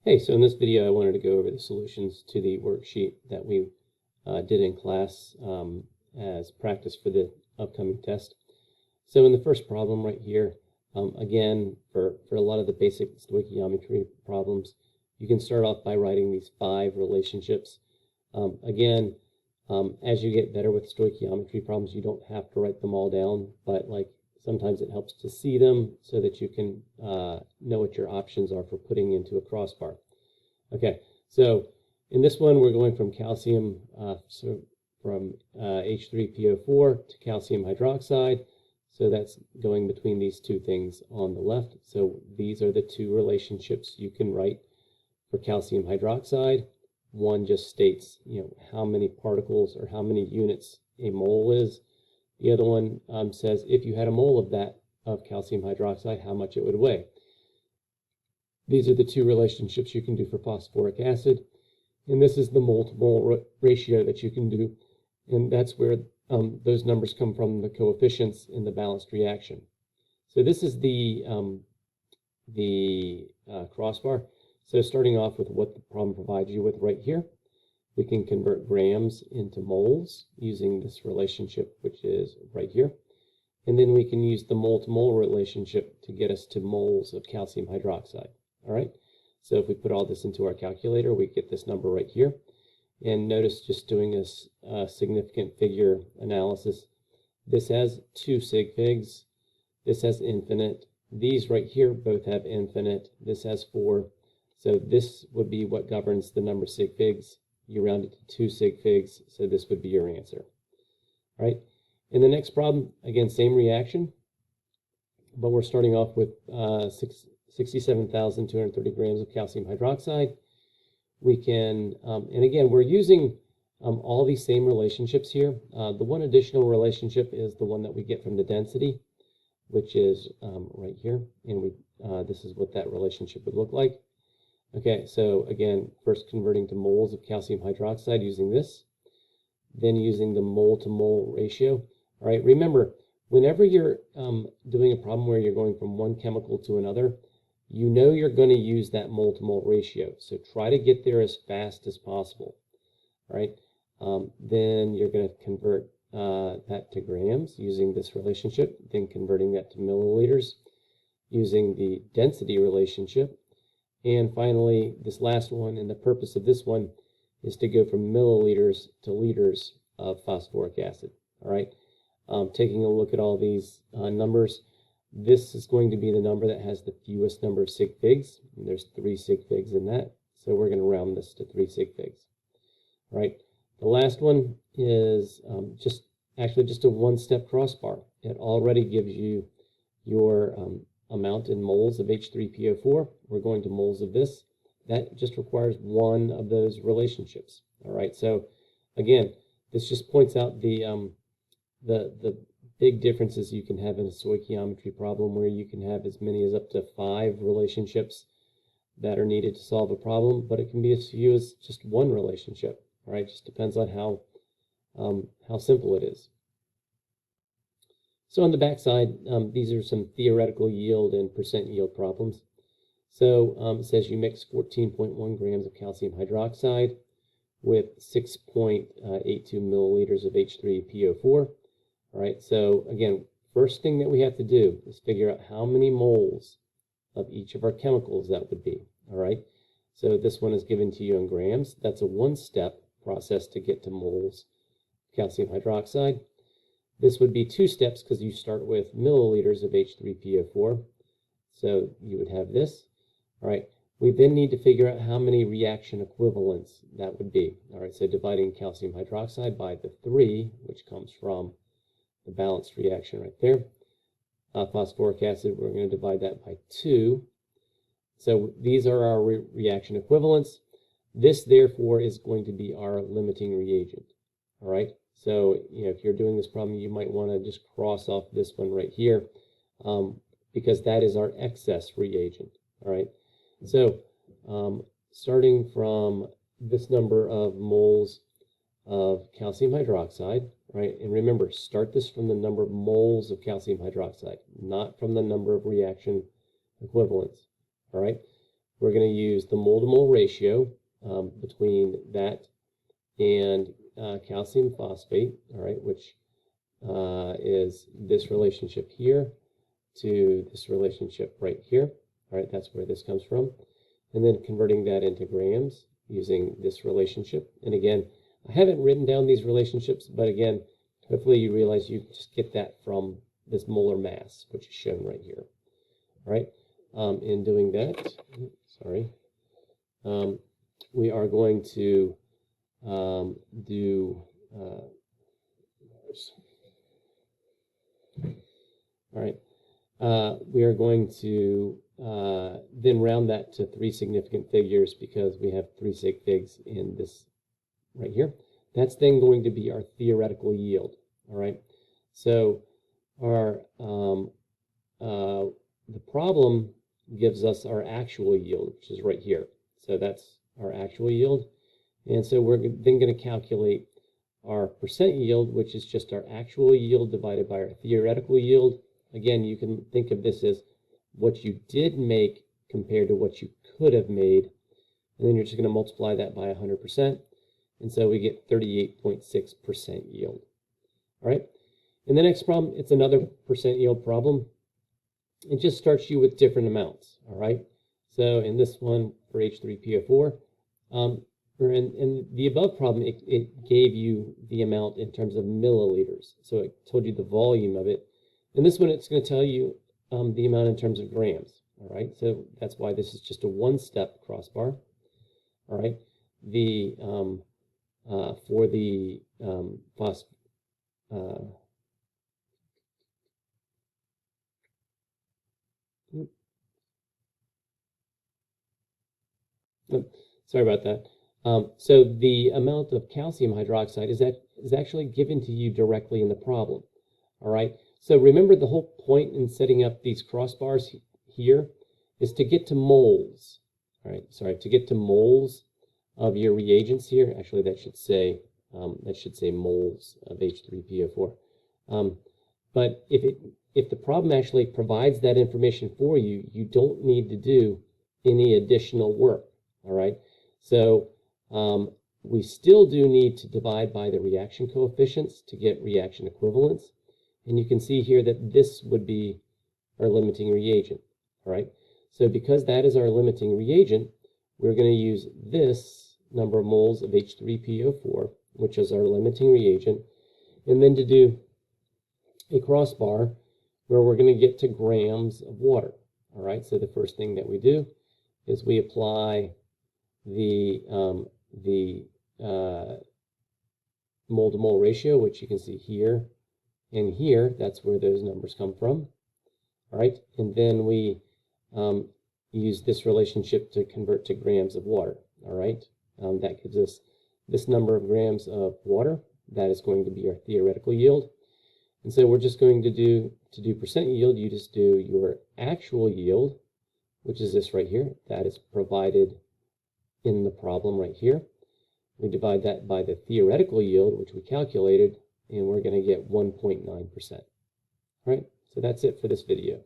Hey, so in this video I wanted to go over the solutions to the worksheet that we did in class as practice for the upcoming test. So in the first problem right here, again, for a lot of the basic stoichiometry problems, you can start off by writing these 5 relationships. Again, as you get better with stoichiometry problems, you don't have to write them all down, but sometimes it helps to see them so that you can know what your options are for putting into a crossbar. Okay, so in this one we're going from calcium, from H3PO4 to calcium hydroxide. So that's going between these two things on the left. So these are the 2 relationships you can write for calcium hydroxide. One just states, how many particles or how many units a mole is. The other one says if you had a mole of calcium hydroxide, how much it would weigh. These are the 2 relationships you can do for phosphoric acid, and this is the mole-to-mole ratio that you can do, and that's where those numbers come from, the coefficients in the balanced reaction. So this is the crossbar. So starting off with what the problem provides you with right here, we can convert grams into moles using this relationship, which is right here. And then we can use the mole-to-mole relationship to get us to moles of calcium hydroxide. All right, so if we put all this into our calculator, we get this number right here. And notice, just doing this significant figure analysis, this has 2 sig figs, this has infinite, these right here both have infinite, this has 4. So this would be what governs the number of sig figs. You round it to 2 sig figs, so this would be your answer. All right, in the next problem, again, same reaction, but we're starting off with 67,230 grams of calcium hydroxide. We can, and again, we're using all these same relationships here. The one additional relationship is the one that we get from the density, which is right here, and this is what that relationship would look like. Okay, so again, first converting to moles of calcium hydroxide using this, then using the mole-to-mole ratio. All right, remember, whenever you're doing a problem where you're going from one chemical to another, you know you're going to use that mole-to-mole ratio. So try to get there as fast as possible. All right, then you're going to convert that to grams using this relationship, then converting that to milliliters using the density relationship. And finally, this last one, and the purpose of this one is to go from milliliters to liters of phosphoric acid. All right, taking a look at all these numbers, this is going to be the number that has the fewest number of sig figs. And there's 3 sig figs in that, so we're going to round this to 3 sig figs. All right, the last one is just a 1-step crossbar. It already gives you your amount in moles of H3PO4. We're going to moles of this. That just requires one of those relationships. All right, so again, this just points out the big differences you can have in a stoichiometry problem, where you can have as many as up to 5 relationships that are needed to solve a problem, but it can be as few as just 1 relationship. All right, just depends on how simple it is. So on the back side, these are some theoretical yield and percent yield problems. So it says you mix 14.1 grams of calcium hydroxide with 6.82 milliliters of H3PO4. All right, so again, first thing that we have to do is figure out how many moles of each of our chemicals that would be. All right, so this one is given to you in grams. That's a 1-step process to get to moles of calcium hydroxide. This would be 2 steps because you start with milliliters of H3PO4. So you would have this. All right, we then need to figure out how many reaction equivalents that would be. All right, so dividing calcium hydroxide by the 3, which comes from the balanced reaction right there. Phosphoric acid, we're going to divide that by 2. So these are our reaction equivalents. This, therefore, is going to be our limiting reagent. All right, so if you're doing this problem, you might want to just cross off this one right here because that is our excess reagent. All right, so starting from this number of moles of calcium hydroxide, right? And remember, start this from the number of moles of calcium hydroxide, not from the number of reaction equivalents, all right? we're going to use the mole-to-mole ratio between that and calcium phosphate, all right, which is this relationship here to this relationship right here. All right, that's where this comes from. And then converting that into grams using this relationship. And again, I haven't written down these relationships, but again, hopefully you realize you just get that from this molar mass, which is shown right here. All right, in doing that, we are going to do all right. We are going to then round that to 3 significant figures because we have 3 sig figs in this right here. That's then going to be our theoretical yield. All right. So our the problem gives us our actual yield, which is right here. So that's our actual yield. And so we're then going to calculate our percent yield, which is just our actual yield divided by our theoretical yield. Again, you can think of this as what you did make compared to what you could have made. And then you're just going to multiply that by 100%. And so we get 38.6% yield. All right. In the next problem, it's another percent yield problem. It just starts you with different amounts. All right. So in this one for H3PO4, in the above problem, it gave you the amount in terms of milliliters. So it told you the volume of it. In this one, it's going to tell you the amount in terms of grams. All right. So that's why this is just a one-step crossbar. All right. The for the sorry about that. So the amount of calcium hydroxide is actually given to you directly in the problem. All right. So remember, the whole point in setting up these crossbars here is to get to moles. All right. Sorry, to get to moles of your reagents here. Actually, that should say moles of H3PO4. But if the problem actually provides that information for you, you don't need to do any additional work. All right. So we still do need to divide by the reaction coefficients to get reaction equivalence. And you can see here that this would be our limiting reagent. All right. So because that is our limiting reagent, we're going to use this number of moles of H3PO4, which is our limiting reagent, and then to do a crossbar where we're going to get to grams of water. All right. So the first thing that we do is we apply the mole-to-mole ratio, which you can see here and here. That's where those numbers come from. All right, and then we use this relationship to convert to grams of water. All right, that gives us this number of grams of water. That is going to be our theoretical yield. And so we're just going to do percent yield, you just do your actual yield, which is this right here. That is provided in the problem right here. We divide that by the theoretical yield, which we calculated, and we're going to get 1.9%. All right, so that's it for this video.